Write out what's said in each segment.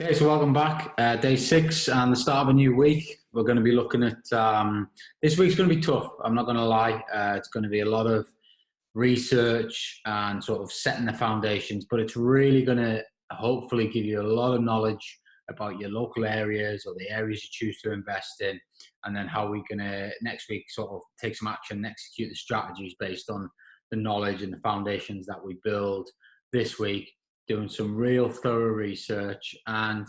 Okay, so welcome back. Day 6 and the start of a new week. We're going to be looking at, this week's going to be tough, I'm not going to lie. It's going to be a lot of research and sort of setting the foundations, but it's really going to hopefully give you a lot of knowledge about your local areas or the areas you choose to invest in, and then how we're going to next week sort of take some action and execute the strategies based on the knowledge and the foundations that we build this week, doing some real thorough research. And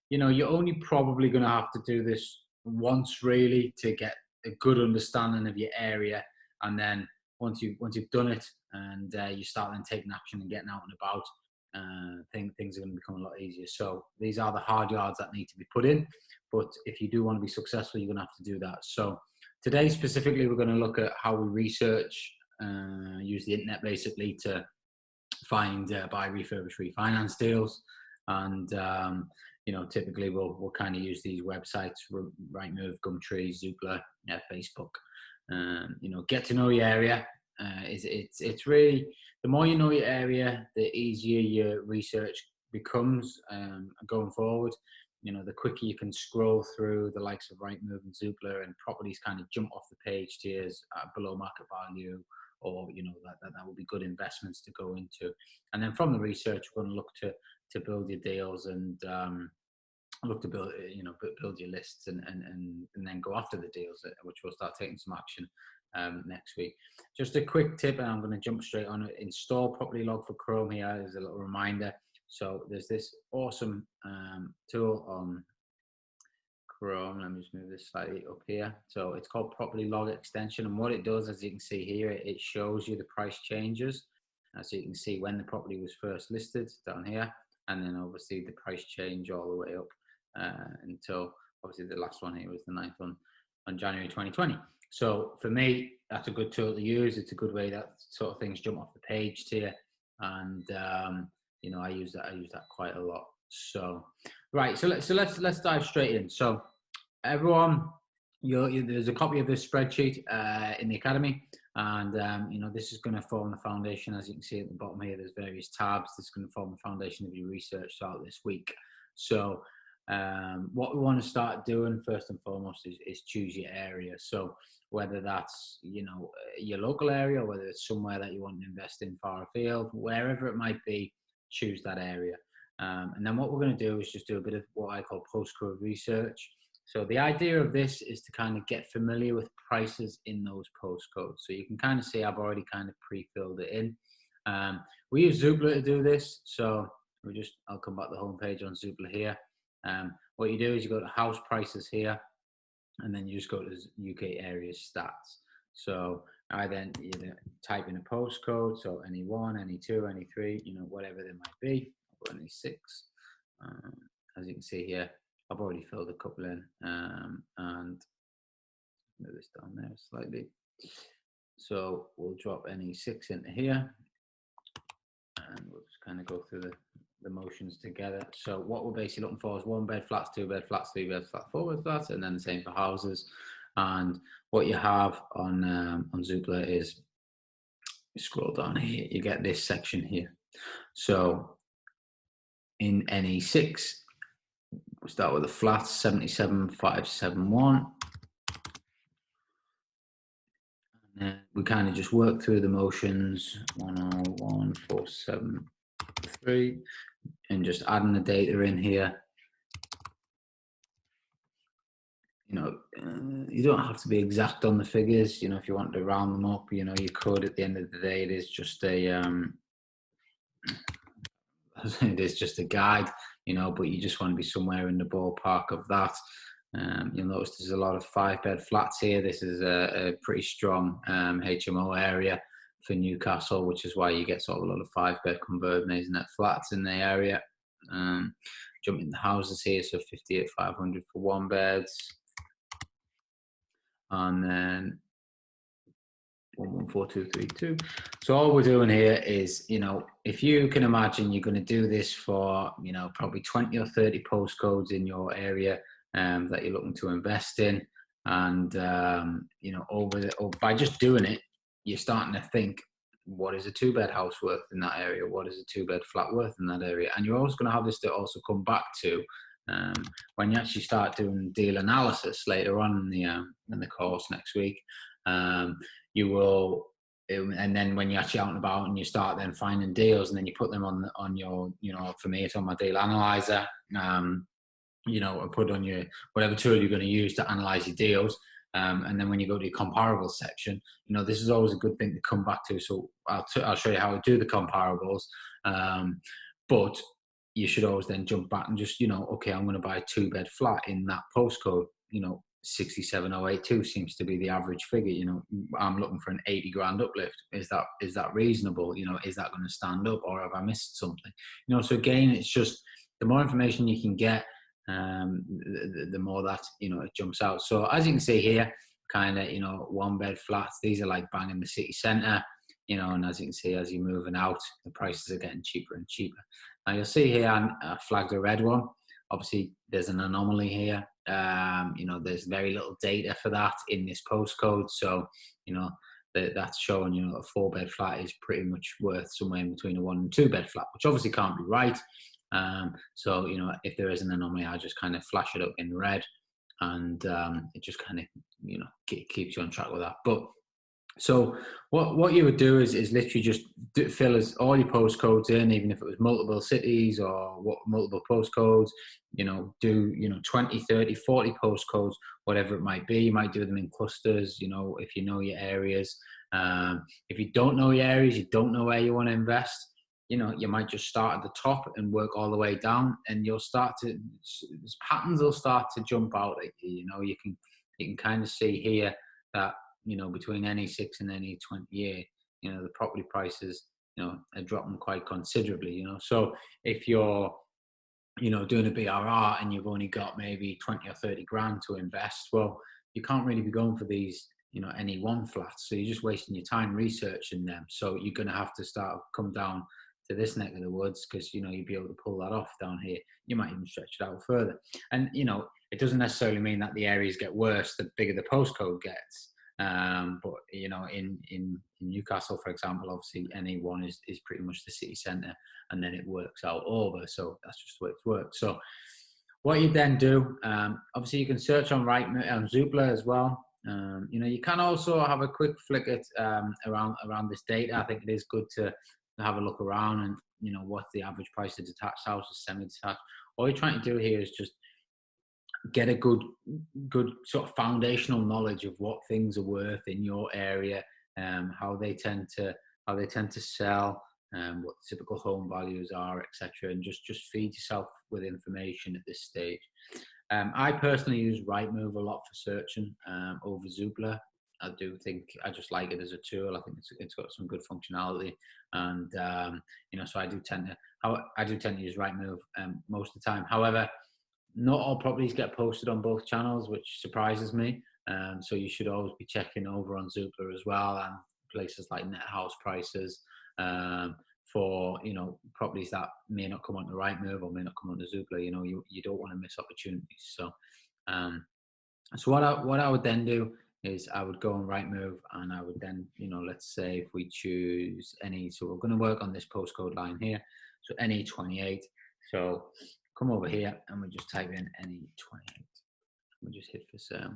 you're only probably going to have to do this once really to get a good understanding of your area, and then once you've done it and you start then taking action and getting out and about, things are going to become a lot easier. So these are the hard yards that need to be put in, but if you do want to be successful, you're going to have to do that. So today specifically, we're going to look at how we research, use the internet basically to find buy, refurbish, refinance deals. And typically we'll kind of use these websites: Rightmove, Gumtree, Zoopla, Facebook. Get to know your area. It's really, the more you know your area, the easier your research becomes going forward. The quicker you can scroll through the likes of Rightmove and Zoopla, and properties kind of jump off the page to you below market value, or that will be good investments to go into. And then from the research, we're going to look to build your deals and look to build build your lists and then go after the deals, which we'll start taking some action next week. Just a quick tip, and I'm going to jump straight on it. Install Property Log for Chrome here as a little reminder. So there's this awesome tool on Chrome. Let me just move this slightly up here. So it's called Property Log Extension, and what it does, as you can see here, it shows you the price changes. So you can see when the property was first listed down here, and then obviously the price change all the way up until obviously the last one here was the 9th on January 2020. So for me, that's a good tool to use. It's a good way that sort of things jump off the page to you, and I use that quite a lot. So right, so let's dive straight in. So everyone, there's a copy of this spreadsheet in the academy, and this is going to form the foundation. As you can see at the bottom here, there's various tabs. This is going to form the foundation of your research throughout this week. So what we want to start doing first and foremost is choose your area. So whether that's your local area, or whether it's somewhere that you want to invest in far afield, wherever it might be, choose that area. And then what we're going to do is just do a bit of what I call postcode research. So the idea of this is to kind of get familiar with prices in those postcodes. So you can kind of see I've already kind of pre-filled it in. We use Zoopla to do this. So I'll come back to the home page on Zoopla here. What you do is you go to house prices here, and then you just go to UK area stats. So I then type in a postcode, so any 1, any 2, any 3, whatever there might be. I've got any 6. As you can see here, I've already filled a couple in, and move this down there slightly. So we'll drop any 6 into here, and we'll just kind of go through the motions together. So what we're basically looking for is 1-bed flats, 2-bed flats, 3-bed flats, 4-bed flats, and then the same for houses. And what you have on Zoopla is, you scroll down here, you get this section here. So in NE6, we'll start with the flats, 77,571. And then we kind of just work through the motions, 101,473, and just adding the data in here. You don't have to be exact on the figures. If you want to round them up, you could. At the end of the day, it is just a it is just a guide, but you just want to be somewhere in the ballpark of that. You'll notice there's a lot of 5-bed flats here. This is a pretty strong HMO area for Newcastle, which is why you get sort of a lot of 5-bed converted Maisonette flats in the area. Jumping the houses here, so 58,500 for 1-beds. And then 114232. So all we're doing here is, if you can imagine, you're going to do this for, probably 20 or 30 postcodes in your area that you're looking to invest in. And, by just doing it, you're starting to think, what is a 2-bed house worth in that area? What is a 2-bed flat worth in that area? And you're always going to have this to also come back to when you actually start doing deal analysis later on in the course next week. You will, and then when you're actually out and about and you start then finding deals, and then you put them on your, for me, it's on my deal analyzer, and put on your whatever tool you're going to use to analyze your deals. And then when you go to your comparables section, this is always a good thing to come back to. So I'll show you how to do the comparables. But you should always then jump back and just, okay, I'm going to buy a 2-bed flat in that postcode, 67082 seems to be the average figure. I'm looking for an 80 grand uplift. Is that reasonable? Is that going to stand up, or have I missed something? So again, it's just the more information you can get, the more that it jumps out. So as you can see here, kind of 1-bed flats, these are like bang in the city centre, and as you can see, as you're moving out, the prices are getting cheaper and cheaper. Now you'll see here I flagged a red one. Obviously there's an anomaly here. There's very little data for that in this postcode, so that's showing a 4-bed flat is pretty much worth somewhere in between a 1 and 2-bed flat, which obviously can't be right. So if there is an anomaly, I just kind of flash it up in red, and it just kind of keeps you on track with that. But so what you would do is literally just fill all your postcodes in, even if it was multiple cities or multiple postcodes. Do 20, 30, 40 postcodes, whatever it might be. You might do them in clusters, if you know your areas. If you don't know your areas, you don't know where you want to invest, you might just start at the top and work all the way down, and patterns will start to jump out at you. You can kind of see here that between any 6 and any 20 year, the property prices are dropping quite considerably. So if you're doing a BRR and you've only got maybe 20 or 30 grand to invest, well, you can't really be going for these any 1 flats, so you're just wasting your time researching them. So you're going to have to come down to this neck of the woods, because you'll be able to pull that off down here. You might even stretch it out further, and it doesn't necessarily mean that the areas get worse the bigger the postcode gets. But in Newcastle, for example, obviously NE1 is pretty much the city centre, and then it works out over. So that's just the way it works. So what you then do, obviously you can search on Zoopla as well. You can also have a quick flick at around this data. I think it is good to have a look around and what's the average price of detached houses, semi-detached. All you're trying to do here is just get a good sort of foundational knowledge of what things are worth in your area, how they tend to sell, what typical home values are, etc., and just feed yourself with information at this stage. I personally use Rightmove a lot for searching over Zoopla. I do think I just like it as a tool. I think it's got some good functionality, and so I do tend to use Rightmove most of the time. However, not all properties get posted on both channels, which surprises me. So you should always be checking over on Zoopla as well, and places like net house prices for properties that may not come onto Rightmove or may not come onto Zoopla. You don't want to miss opportunities. So so what I would then do is I would go on Rightmove, and I would then let's say if we choose any, so we're going to work on this postcode line here, so NE28. So come over here and we just type in NE28. We just hit for sale.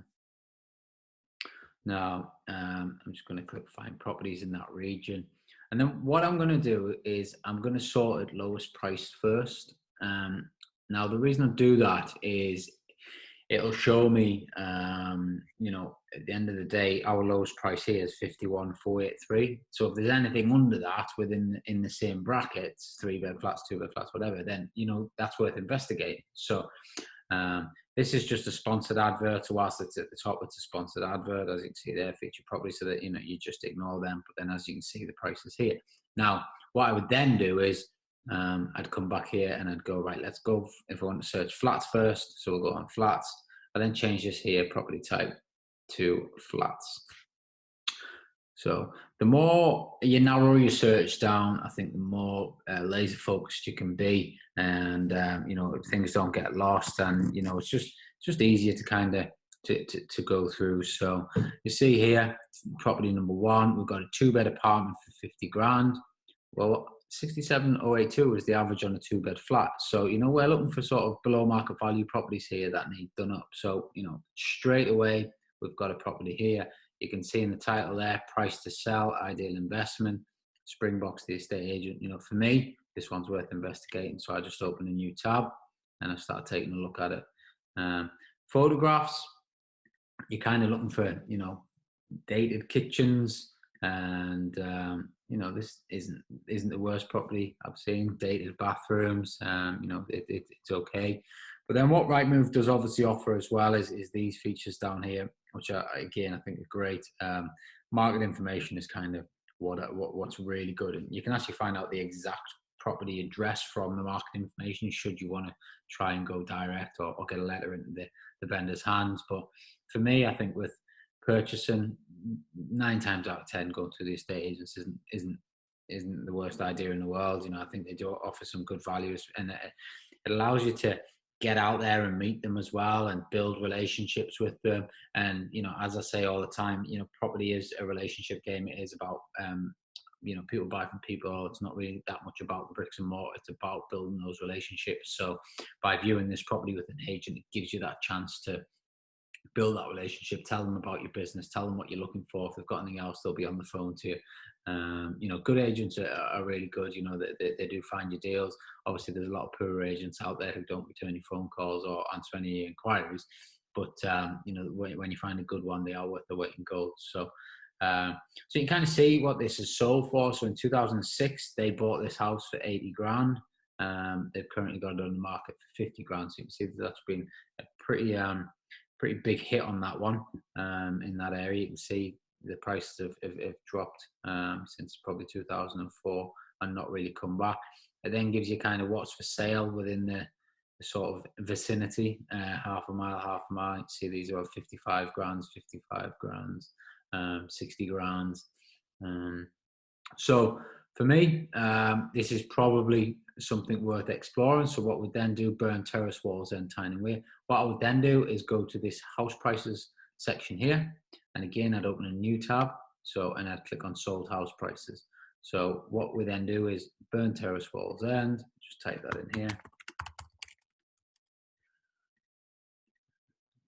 Now I'm just going to click find properties in that region, and then what I'm going to do is I'm going to sort it lowest price first. Now the reason I do that is it'll show me at the end of the day our lowest price here is 51,483. So if there's anything under that in the same brackets, 3-bed flats, 2-bed flats, whatever, then that's worth investigating. So this is just a sponsored advert. So whilst it's at the top, it's a sponsored advert, as you can see there, feature property, so that you just ignore them. But then as you can see, the price is here. Now what I would then do is I'd come back here and I'd go, right, let's go, if I want to search flats first, so we'll go on flats. I then change this here, property type, to flats. So the more you narrow your search down, I think the more laser focused you can be, and things don't get lost, and it's just easier to kind of to go through. So you see here, property number 1, we've got a 2-bed apartment for 50 grand. Well, 67,082 was the average on a 2-bed flat. So, you know, we're looking for sort of below market value properties here that need done up. So, you know, straight away, we've got a property here. You can see in the title there, price to sell, ideal investment, Springboks, the estate agent. You know, for me, this one's worth investigating. So I just opened a new tab and I started taking a look at it. Photographs, you're kind of looking for, you know, dated kitchens, and you know, this isn't the worst property I've seen. Dated bathrooms, you know, it's okay. But then what Rightmove does obviously offer as well is these features down here, which are, again, I think are great. Market information is kind of what's really good, and you can actually find out the exact property address from the market information should you want to try and go direct or get a letter into the vendor's hands. But for me, I think with purchasing, 9 times out of 10 going to the estate agents isn't the worst idea in the world. You know, I think they do offer some good values, and it allows you to get out there and meet them as well and build relationships with them. And, you know, as I say all the time, you know, property is a relationship game. It is about, you know, people buy from people. It's not really that much about the bricks and mortar. It's about building those relationships. So by viewing this property with an agent, it gives you that chance to build that relationship, tell them about your business, tell them what you're looking for. If they've got anything else, they'll be on the phone to you. You know, good agents are really good. You know, they do find you deals. Obviously, there's a lot of poor agents out there who don't return your phone calls or answer any inquiries. But, you know, when you find a good one, they are worth the weight in gold. So you can kind of see what this is sold for. So in 2006, they bought this house for 80 grand. They've currently got it on the market for 50 grand. So you can see that's been a pretty big hit on that one. In that area, you can see the prices have dropped since probably 2004 and not really come back. It then gives you kind of what's for sale within the sort of vicinity, half a mile. You see these are 55 grand, 55 grand, 60 grand. So for me, this is probably something worth exploring. So what we then do, burn terrace walls and tiny way. What I would then do is go to this house prices section here. And again, I'd open a new tab. So, and I'd click on sold house prices. So what we then do is burn terrace walls and just type that in here.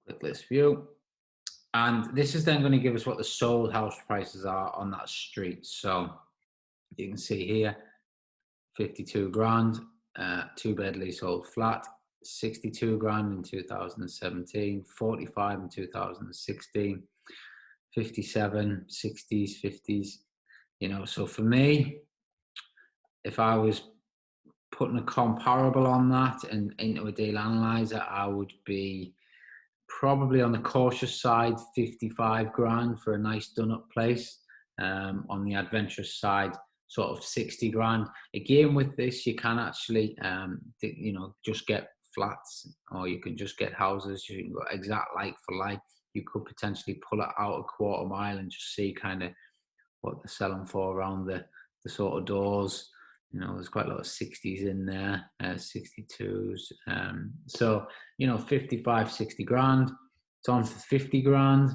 Click list view. And this is then going to give us what the sold house prices are on that street. So you can see here, 52 grand, 2-bed leasehold flat, 62 grand in 2017, 45 in 2016, 57, 60s, 50s. You know, so for me, if I was putting a comparable on that and into a deal analyzer, I would be probably on the cautious side, 55 grand for a nice done up place. On the adventurous side, sort of 60 grand. Again, with this, you can actually, you know, just get flats, or you can just get houses. You can go exact like for like. You could potentially pull it out a quarter mile and just see kind of what they're selling for around the sort of doors. You know, there's quite a lot of 60s in there, 62s. So, you know, 55, 60 grand. It's on for 50 grand.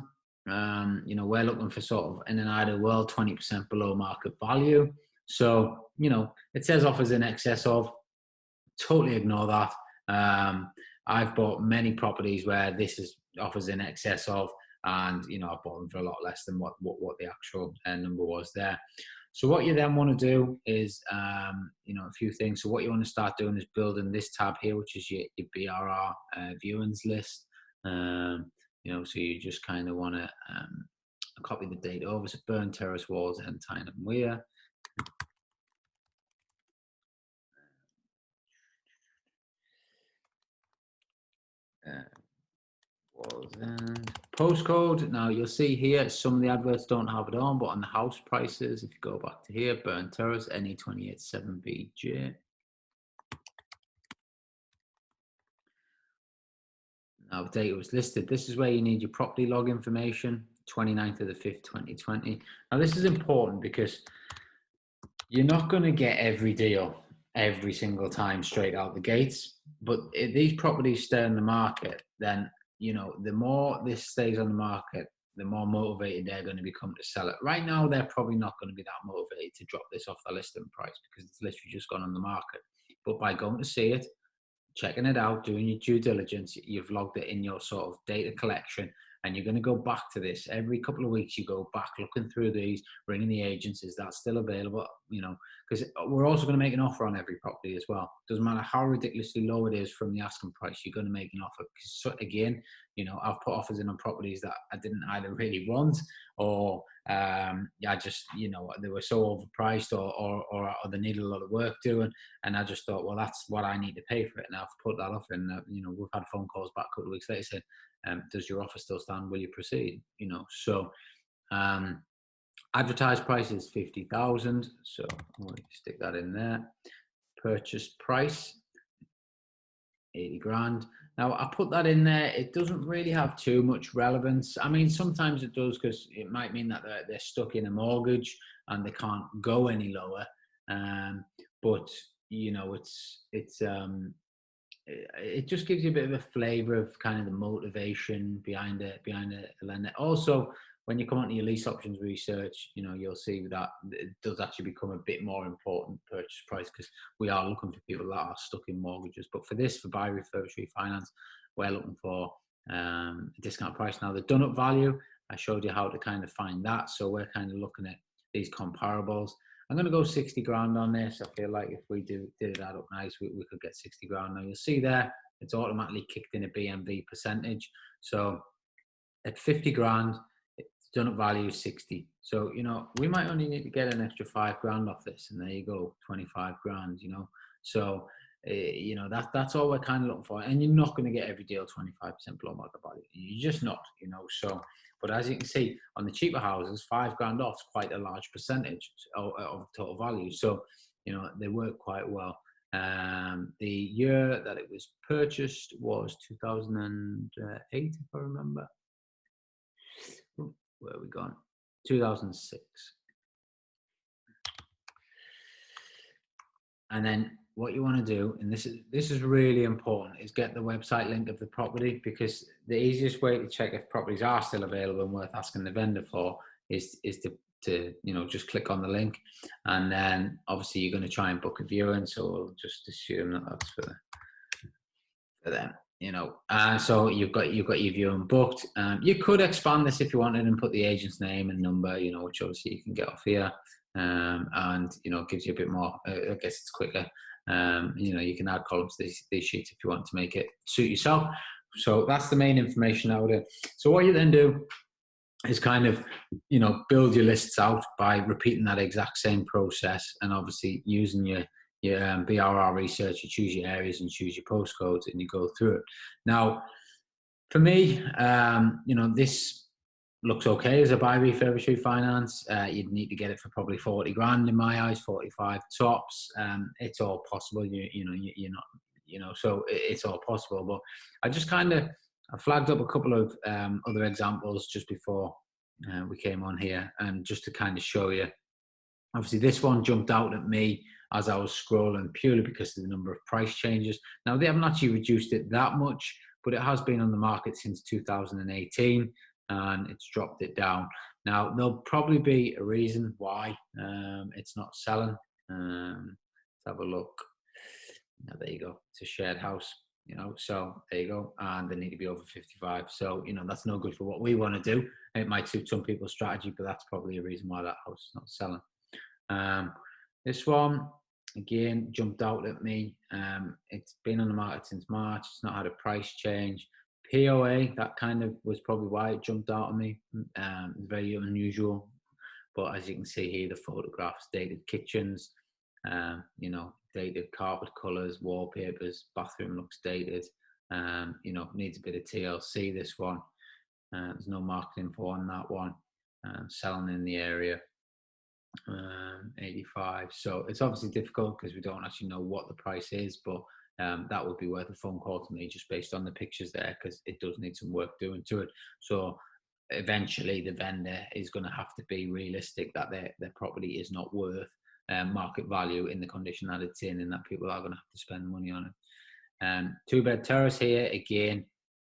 You know, we're looking for sort of, in an ideal world, 20% below market value. So, you know, it says offers in excess of. Totally ignore that. I've bought many properties where this is offers in excess of, and, you know, I've bought them for a lot less than what the actual number was there. So what you then want to do is, you know, a few things. So what you want to start doing is building this tab here, which is your BRR viewings list. You know, so you just kind of want to copy the date over. So burn terrace walls and Tyne and Weir. Walls and postcode. Now you'll see here some of the adverts don't have it on, but on the house prices, if you go back to here, Burn Terrace, NE287BJ. Now the data was listed. This is where you need your property log information, 29th of the 5th, 2020. Now this is important because you're not going to get every deal every single time straight out the gates, but if these properties stay in the market, then you know, the more this stays on the market, the more motivated they're going to become to sell it. Right now, they're probably not going to be that motivated to drop this off the listing price because it's literally just gone on the market. But by going to see it, checking it out, doing your due diligence, you've logged it in your sort of data collection, and you're going to go back to this every couple of weeks. You go back looking through these, ringing the agents, is that still available? You know, because we're also going to make an offer on every property as well. Doesn't matter how ridiculously low it is from the asking price, you're going to make an offer. So again, you know, I've put offers in on properties that I didn't either really want, or I just, you know, they were so overpriced, or they needed a lot of work doing, and I just thought, well, that's what I need to pay for it. And I've put that off, and you know, we've had phone calls back a couple of weeks later saying, does your offer still stand? Will you proceed? You know, so advertised price is 50,000. So I'll stick that in there. Purchase price 80 grand. Now I put that in there. It doesn't really have too much relevance. I mean, sometimes it does, because it might mean that they're stuck in a mortgage and they can't go any lower. But you know, it just gives you a bit of a flavor of kind of the motivation behind a lender. Also, when you come onto your lease options research, you know, you'll see that it does actually become a bit more important, purchase price, because we are looking for people that are stuck in mortgages. But for this, for buy, refurbish, refinance, we're looking for a discount price. Now, the done up value, I showed you how to kind of find that. So we're kind of looking at these comparables. I'm going to go 60 grand on this. I feel like if we did that up nice, we could get 60 grand. Now you'll see there, it's automatically kicked in a BMV percentage. So at 50 grand, it's done up value 60. So, you know, we might only need to get an extra 5 grand off this, and there you go, 25 grand, you know. So, you know, that's all we're kind of looking for. And you're not going to get every deal 25% below market value. You're just not, you know. So, but as you can see, on the cheaper houses, 5 grand off is quite a large percentage of total value. So, you know, they work quite well. The year that it was purchased was 2008, if I remember. Where are we gone? 2006. And then what you want to do, and this is really important, is get the website link of the property, because the easiest way to check if properties are still available and worth asking the vendor for is to you know, just click on the link, and then obviously you're going to try and book a viewing. So we'll just assume that that's for them, you know. So you've got your viewing booked. You could expand this if you wanted and put the agent's name and number, you know, which obviously you can get off here, and you know, it gives you a bit more. I guess it's quicker. You know, you can add columns to these sheets if you want to make it suit yourself. So that's the main information out of it. So what you then do is kind of, you know, build your lists out by repeating that exact same process, and obviously using your BRR research. You choose your areas and choose your postcodes, and you go through it. Now, for me, you know, this looks okay as a buy, refurbish, refinance. You'd need to get it for probably 40 grand in my eyes, 45 tops. It's all possible. You know, you're not, you know, so it's all possible. But I just kind of, I flagged up a couple of other examples just before we came on here, and just to kind of show you. Obviously, this one jumped out at me as I was scrolling, purely because of the number of price changes. Now, they haven't actually reduced it that much, but it has been on the market since 2018, and it's dropped it down. Now, there'll probably be a reason why it's not selling. Let's have a look. Now, there you go. It's a shared house, you know, so there you go. And they need to be over 55. So, you know, that's no good for what we want to do. It might suit some people's strategy, but that's probably a reason why that house is not selling. This one, again, jumped out at me. It's been on the market since March. It's not had a price change. POA, that kind of was probably why it jumped out at me. It's very unusual. But as you can see here, the photographs, dated kitchens, you know, dated carpet colours, wallpapers, bathroom looks dated. You know, needs a bit of TLC, this one. There's no marketing for on that one. Selling in the area. 85. So it's obviously difficult because we don't actually know what the price is, but that would be worth a phone call to me just based on the pictures there, because it does need some work doing to it. So eventually the vendor is going to have to be realistic that their property is not worth market value in the condition that it's in, and that people are going to have to spend money on it. 2-bed terrace here, again,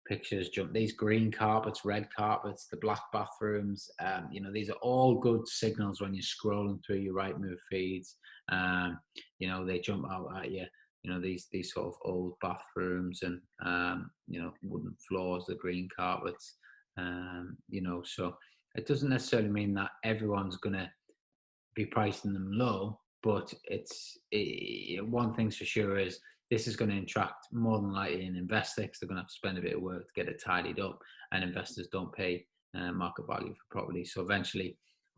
pictures jump. These green carpets, red carpets, the black bathrooms, you know, these are all good signals when you're scrolling through your Rightmove feeds. You know, they jump out at you. You know, these sort of old bathrooms and, you know, wooden floors, the green carpets, you know, so it doesn't necessarily mean that everyone's going to be pricing them low, but one thing's for sure is this is going to attract more than likely an investor, because they're going to have to spend a bit of work to get it tidied up, and investors don't pay market value for property. So eventually,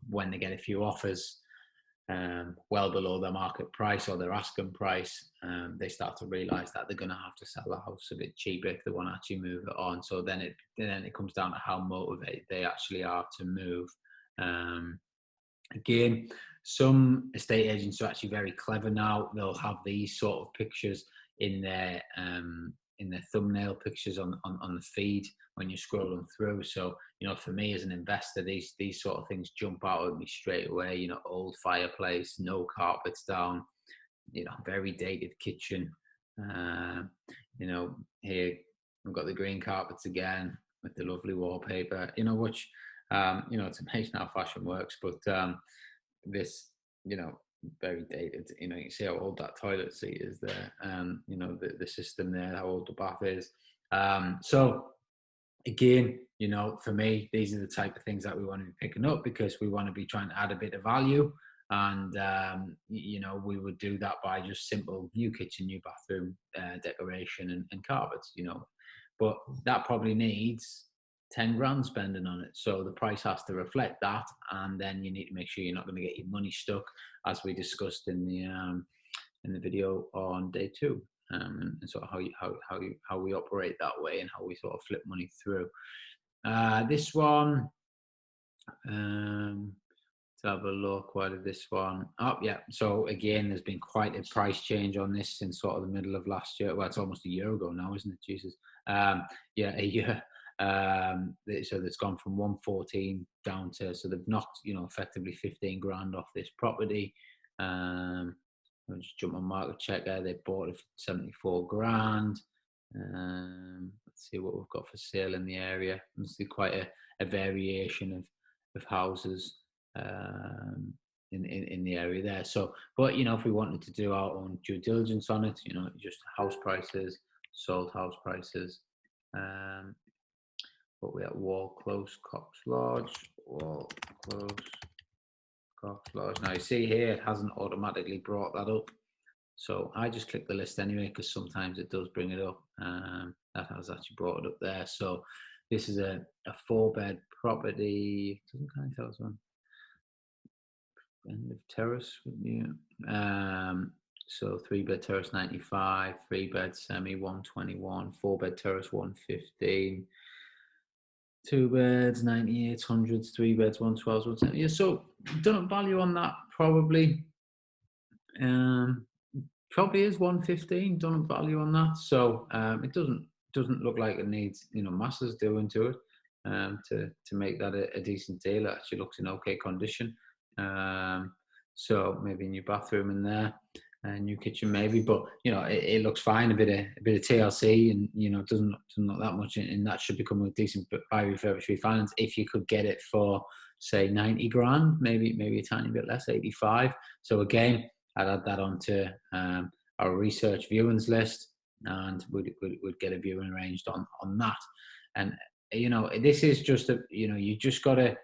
when they get a few offers well below their market price or their asking price, they start to realize that they're going to have to sell the house a bit cheaper if they want to actually move it on. So then it comes down to how motivated they actually are to move. Again, some estate agents are actually very clever now. They'll have these sort of pictures in their thumbnail pictures on the feed when you're scrolling through. So, you know, for me as an investor, these sort of things jump out at me straight away. You know, old fireplace, no carpets down, you know, very dated kitchen. You know, here we've got the green carpets again with the lovely wallpaper, you know, which, you know, it's amazing how fashion works, but this, you know, very dated, you know, you see how old that toilet seat is there, you know, the system there, how old the bath is. So again, you know, for me, these are the type of things that we want to be picking up, because we want to be trying to add a bit of value. And, you know, we would do that by just simple new kitchen, new bathroom, decoration and carpets, you know, but that probably needs 10 grand spending on it. So the price has to reflect that. And then you need to make sure you're not going to get your money stuck, as we discussed in the video on day 2. And sort of how we operate that way and how we sort of flip money through. This one, to have a look, why did this one? Oh, yeah. So again, there's been quite a price change on this since sort of the middle of last year. Well, it's almost a year ago now, isn't it? Jesus. Yeah, a year. So it's gone from 114 down to, so they've knocked, you know, effectively 15 grand off this property. I'll just jump on market checker. They bought it for 74 grand. Let's see what we've got for sale in the area. There's quite a variation of houses in the area there. So, but you know, if we wanted to do our own due diligence on it, you know, just house prices, sold house prices. But we at Wall Close, Cox Lodge, Wall Close, Cox Lodge. Now you see here, it hasn't automatically brought that up. So I just click the list anyway, because sometimes it does bring it up. That has actually brought it up there. So this is a 4-bed property. Doesn't kind of tell us one. End of terrace, wouldn't you? So 3-bed terrace 95, 3-bed semi 121, 4-bed terrace 115. 2 beds, 9800s, 3 beds, 112s, 170. Yeah, so don't value on that probably is 115. Don't value on that. So it doesn't look like it needs, you know, masses doing to it to make that a decent deal. It actually looks in okay condition. So maybe a new bathroom in there, a new kitchen maybe, but you know, it looks fine. A bit of TLC, and you know, doesn't look that much, and that should become a decent buy, refurbish, refinance if you could get it for say 90 grand, maybe a tiny bit less, 85. So again, I'd add that onto our research viewings list, and we'd get a viewing arranged on that. And you know, this is just you just got to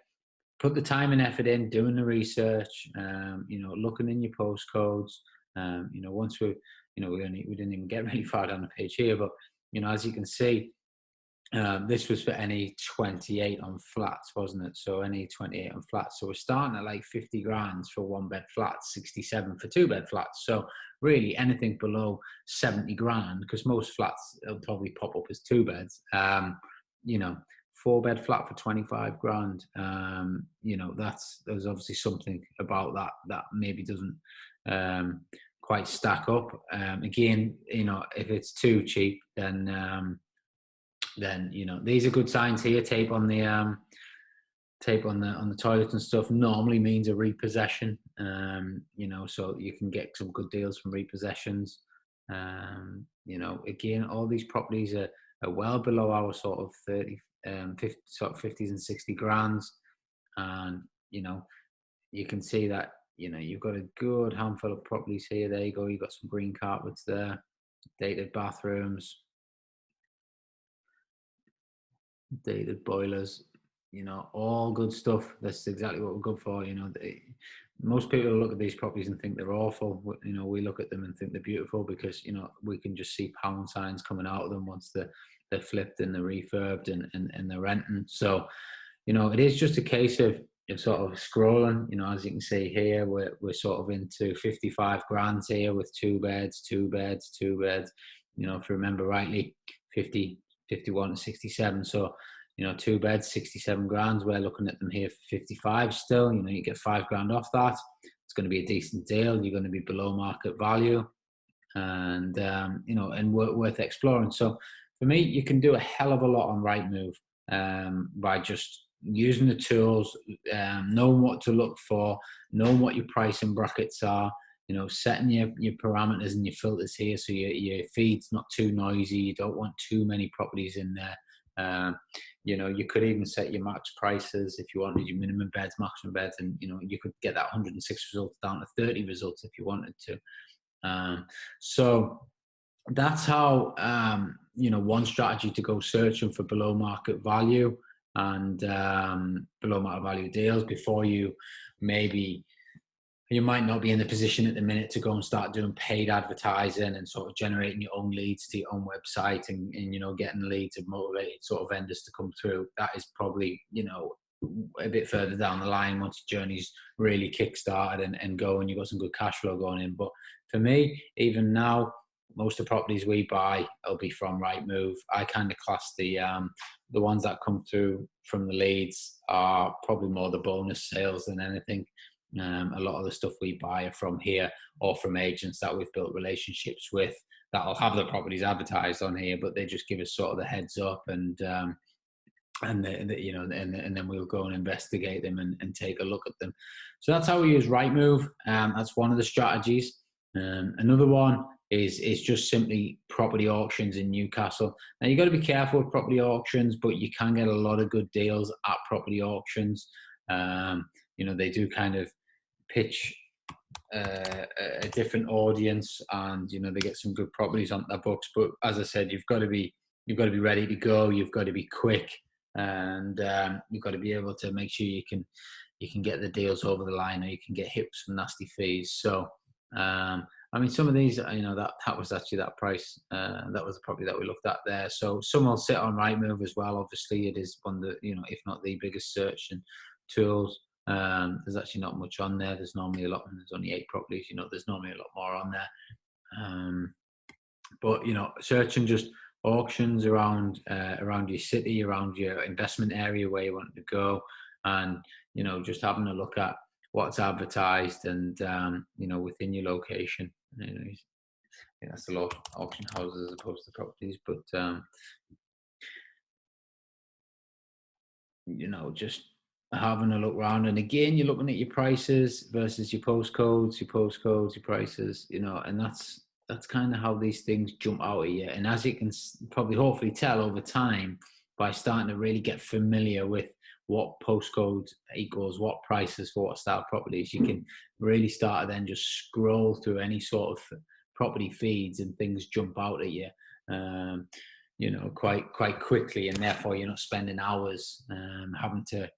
put the time and effort in doing the research, you know, looking in your postcodes. You know, once we didn't even get really far down the page here, but you know, as you can see, this was for any 28 on flats, wasn't it? So any 28 on flats. So we're starting at like 50 grand for 1-bed flats, 67 for 2-bed flats. So really anything below 70 grand, because most flats will probably pop up as 2 beds. You know, 4-bed flat for 25 grand. You know, there's obviously something about that maybe doesn't quite stack up. Again, you know, if it's too cheap, then you know, these are good signs here. Tape on the toilets and stuff normally means a repossession. You know, so you can get some good deals from repossessions. You know, again, all these properties are are well below our sort of 50, sort of 50s and 60 grands. And, you know, you can see that, you know, you've got a good handful of properties here. There you go. You've got some green carpets there, dated bathrooms, dated boilers, you know, all good stuff. That's exactly what we're good for. You know, most people look at these properties and think they're awful. You know, we look at them and think they're beautiful because, you know, we can just see pound signs coming out of them once they're flipped and they're refurbed and they're renting. So, you know, it is just a case of sort of scrolling. You know, as you can see here, we're sort of into 55 grand here with two beds. You know, if you remember rightly, 50, 51 to 67. So, you know, two beds, 67 grand. We're looking at them here for 55 still. You know, you get 5 grand off that. It's going to be a decent deal. You're going to be below market value, and you know, and worth exploring. So for me, you can do a hell of a lot on Rightmove by just using the tools, knowing what to look for, knowing what your pricing brackets are, you know, setting your parameters and your filters here so your feed's not too noisy. You don't want too many properties in there. You know, you could even set your max prices if you wanted your minimum beds, maximum beds, and, you know, you could get that 106 results down to 30 results if you wanted to. So that's how, you know, one strategy to go searching for below market value and below market value deals before you might not be in the position at the minute to go and start doing paid advertising and sort of generating your own leads to your own website and you know, getting leads of motivated sort of vendors to come through. That is probably, you know, a bit further down the line once your journey's really kick-started and go and you've got some good cash flow going in. But for me, even now, most of the properties we buy will be from Rightmove. I kind of class the ones that come through from the leads are probably more the bonus sales than anything. A lot of the stuff we buy are from here or from agents that we've built relationships with that'll have the properties advertised on here, but they just give us sort of the heads up and you know, and then we'll go and investigate them and take a look at them. So that's how we use Rightmove. That's one of the strategies. Another one is just simply property auctions in Newcastle. Now you've got to be careful with property auctions, but you can get a lot of good deals at property auctions. You know, they do kind of pitch a different audience, and you know, they get some good properties on their books. But as I said, you've got to be ready to go. You've got to be quick, and you've got to be able to make sure you can get the deals over the line, or you can get hit with some nasty fees. So I mean, some of these, you know, that was actually that price. That was the property that we looked at there. So some will sit on Rightmove as well. Obviously, it is one of the, you know, if not the biggest search and tools. There's actually not much on there. There's normally a lot, and there's only 8 properties. You know, there's normally a lot more on there. But you know, searching just auctions around your city, around your investment area where you want to go, and you know, just having a look at what's advertised and you know, within your location. You know, yeah, that's a lot of auction houses as opposed to properties, but you know, just having a look around, and again, you're looking at your prices versus your postcodes, your prices, you know, and that's kind of how these things jump out at you. And as you can probably hopefully tell over time, by starting to really get familiar with what postcode equals what prices for what style properties, you can really start to then just scroll through any sort of property feeds and things jump out at you. You know, quite quickly, and therefore you're not spending hours having to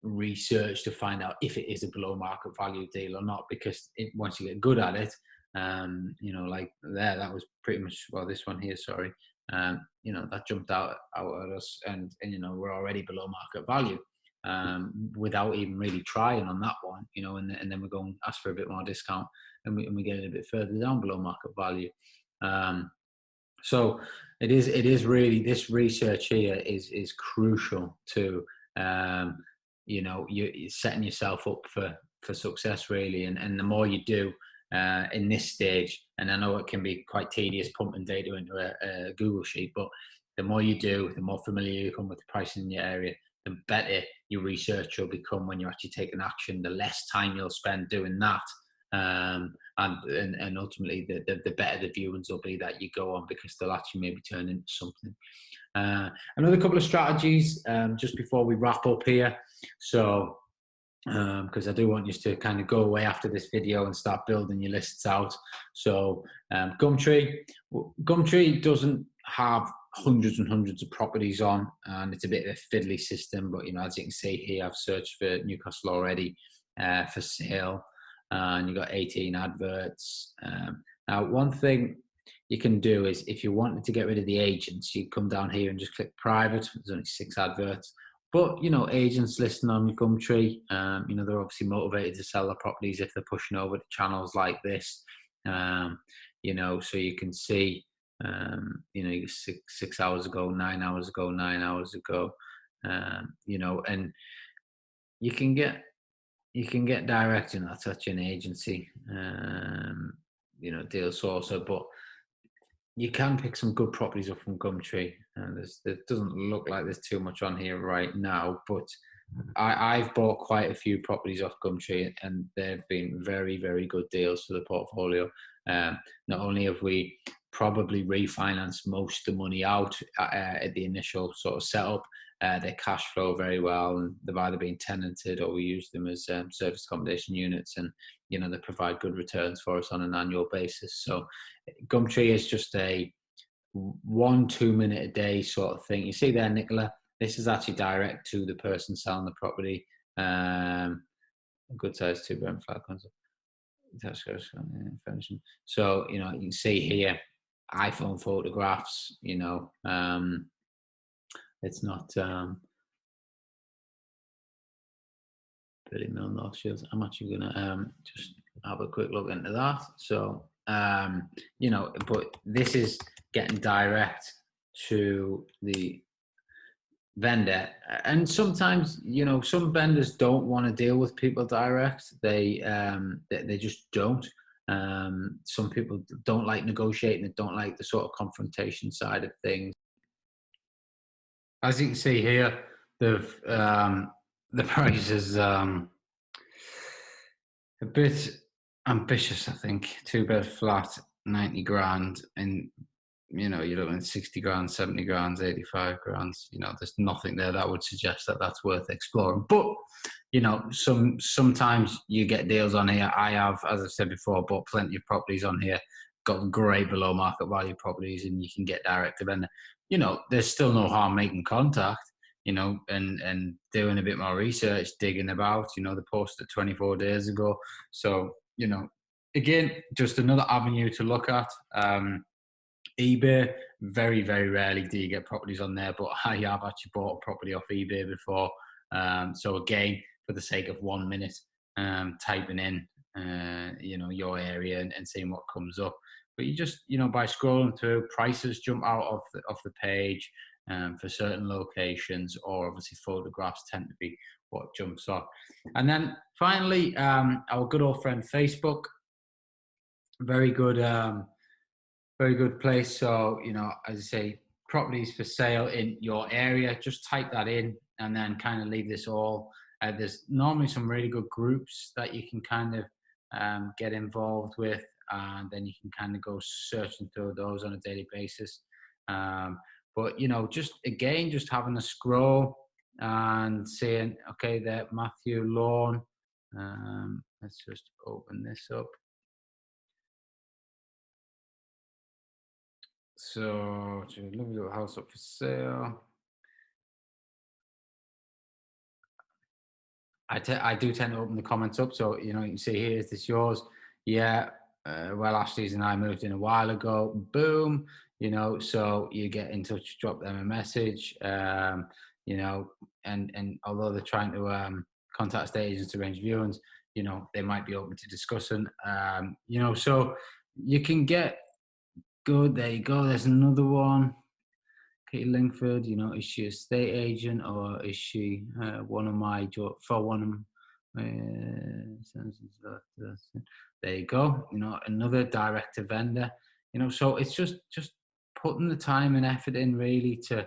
research to find out if it is a below market value deal or not, because once you get good at it, you know, like that was pretty much, well, this one here, sorry, you know, that jumped out at us, and you know, we're already below market value without even really trying on that one, you know, and then we go and ask for a bit more discount, and we get it a bit further down below market value. So it is really, this research here is crucial to you know, you're setting yourself up for success really, and the more you do in this stage, and I know it can be quite tedious pumping data into a Google sheet, but the more you do, the more familiar you become with the pricing in your area, the better your research will become when you're actually taking action. The less time you'll spend doing that, And ultimately the better the viewings will be that you go on, because they'll actually maybe turn into something. Another couple of strategies just before we wrap up here. So because I do want you to kind of go away after this video and start building your lists out. So Gumtree doesn't have hundreds and hundreds of properties on, and it's a bit of a fiddly system, but as you can see here, I've searched for Newcastle already for sale, and you've got 18 adverts. Now, one thing you can do is, if you wanted to get rid of the agents, you come down here and just click private. There's only 6 adverts. But, agents listing on Gumtree, they're obviously motivated to sell their properties if they're pushing over to channels like this. So you can see, 6 hours ago, 9 hours ago, 9 hours ago, and you can get direct, such an agency, deal sourcer, but you can pick some good properties up from Gumtree, and it doesn't look like there's too much on here right now, but I've bought quite a few properties off Gumtree, and they've been very, very good deals for the portfolio. Not only have we probably refinanced most of the money out at the initial sort of setup, they cash flow very well, and they've either been tenanted or we use them as service accommodation units, and they provide good returns for us on an annual basis. So Gumtree is just a 1-2 minute a day sort of thing. You see there, Nicola, this is actually direct to the person selling the property. Good size 2-bedroom flat concept. So you can see here iPhone photographs. It's not 30 mil North Shields. I'm actually gonna just have a quick look into that. So but this is getting direct to the vendor, and sometimes some vendors don't want to deal with people direct. They just don't. Some people don't like negotiating, they don't like the sort of confrontation side of things. As you can see here, the price is a bit ambitious, I think. 2-bed flat, 90 grand, and you're looking at 60 grand, 70 grand, 85 grand. There's nothing there that would suggest that that's worth exploring. But sometimes you get deals on here. I have, as I've said before, bought plenty of properties on here, got great below market value properties, and you can get direct to vendor. There's still no harm making contact, and doing a bit more research, digging about. They posted 24 days ago. So, again, just another avenue to look at. eBay, very, very rarely do you get properties on there, but I have actually bought a property off eBay before. So again, for the sake of 1 minute, typing in, your area and seeing what comes up. But you just, by scrolling through, prices jump out of the page for certain locations, or obviously photographs tend to be what jumps off. And then finally, our good old friend Facebook, very good place. So, as I say, properties for sale in your area, just type that in and then kind of leave this all. There's normally some really good groups that you can kind of get involved with, and then you can kind of go searching through those on a daily basis. But, just having a scroll and saying, okay, there, Matthew Lawn. Let's just open this up. So, lovely little house up for sale. I do tend to open the comments up, so you can see here, is this yours? Yeah. Well, Ashley's and I moved in a while ago. Boom. So you get in touch, drop them a message. And although they're trying to contact estate agents to arrange viewings, they might be open to discussing. So you can get good. There you go. There's another one. Katie Lingford, is she a estate agent, or is she one of my, for one of there you go, another direct to vendor, so it's just putting the time and effort in really to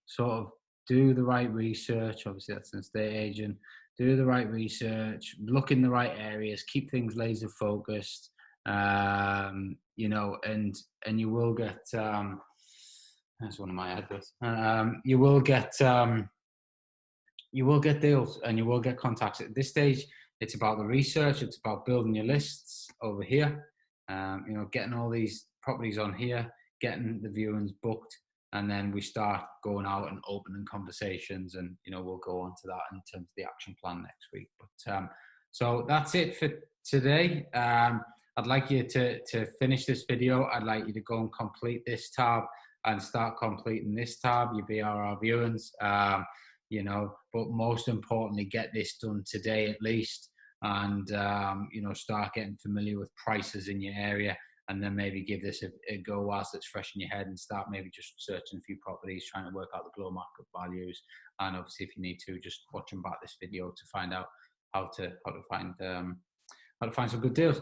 sort of do the right research. Obviously that's an estate agent, do the right research, look in the right areas, keep things laser focused, you know, and you will get, that's one of my adverts. You will get deals and you will get contacts. At this stage, it's about the research. It's about building your lists over here. You know, getting all these properties on here, getting the viewings booked, and then we start going out and opening conversations. And you know, we'll go on to that in terms of the action plan next week. But so that's it for today. I'd like you to finish this video. I'd like you to go and complete this tab and start completing this tab, your BRR viewings. You know, but most importantly, get this done today at least, and you know, start getting familiar with prices in your area, and then maybe give this a go whilst it's fresh in your head, and start maybe just searching a few properties, trying to work out the below market values, and obviously if you need to, just watching back this video to find out how to find some good deals.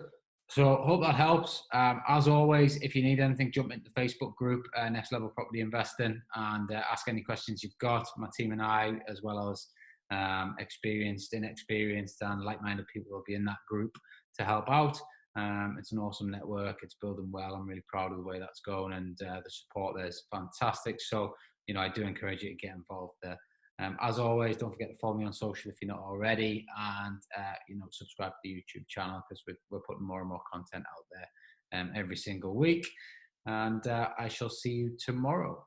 So hope that helps. As always, if you need anything, jump into the Facebook group, Next Level Property Investing, and ask any questions you've got. My team and I, as well as experienced, inexperienced, and like-minded people will be in that group to help out. It's an awesome network. It's building well. I'm really proud of the way that's going, and the support there is fantastic. So, you know, I do encourage you to get involved there. As always, don't forget to follow me on social if you're not already, and you know, subscribe to the YouTube channel, because we're putting more and more content out there every single week. And I shall see you tomorrow.